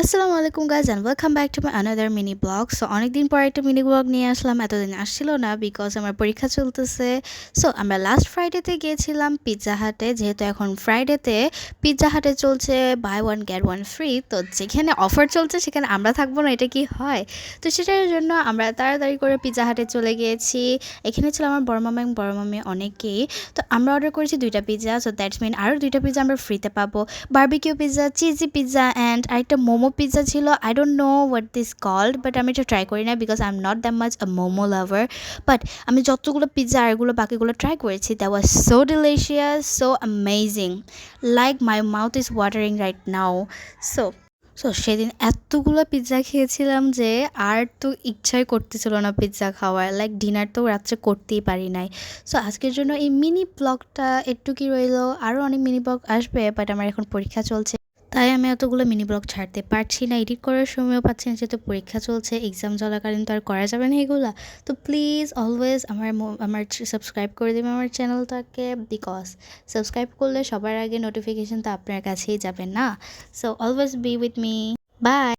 আসসালামু আলাইকুম guys and welcome back to my another mini blog. So অনেকদিন পর একটা মিনি ব্লগ নিয়ে আসলাম, এতদিন আসছিল না বিকজ আমার পরীক্ষা চলতেছে। সো আমরা লাস্ট ফ্রাইডেতে গিয়েছিলাম পিৎজা হাটে, যেহেতু এখন ফ্রাইডেতে পিৎজা হাটে চলছে buy one get one free. তো যেখানে অফার চলছে সেখানে আমরা থাকবো না, এটা কি হয়? তো সেটার জন্য আমরা তাড়াতাড়ি করে পিৎজা হাটে চলে গিয়েছি। এখানে ছিল আমার বড় মামা এবং বড় মামি অনেকেই। তো আমরা অর্ডার করেছি 2টা পিৎজা, সো দ্যাটস মিন আরও 2টা পিৎজা আমরা ফ্রিতে পাবো। Barbecue pizza, cheesy pizza and আরেকটা মোমো পিৎজা ছিল। I don't know what this called, but আমি এটা ট্রাই করি না because I am not that much a momo lover. But আমি যতগুলো পিৎজা আর এগুলো বাকিগুলো ট্রাই করেছি, that was so delicious, so amazing, like my mouth is watering right now. So সেদিন এতগুলো পিৎজা খেয়েছিলাম যে আর তো ইচ্ছাই করতেছিল না পিৎজা খাওয়ার, লাইক ডিনার তো রাত্রে করতেই পারি নাই। সো আজকের জন্য এই মিনি ব্লগটা একটু কি রইলো, আরও অনেক মিনি ব্লগ আসবে, বাট আমার এখন পরীক্ষা চলছে, তাই আমি এতগুলো মিনি ব্লগ ছাড়তে পারছি না, এডিট করার সময়ও পাচ্ছি না, যেহেতু পরীক্ষা চলছে। এক্সাম চলাকালীন তো আর করা যাবে না এগুলা। তো প্লিজ অলওয়েজ আমার সাবস্ক্রাইব করে দেবেন আমার চ্যানেলটাকে, বিকজ সাবস্ক্রাইব করলে সবার আগে নোটিফিকেশন তো আপনার কাছেই যাবে না। So always be with me. By.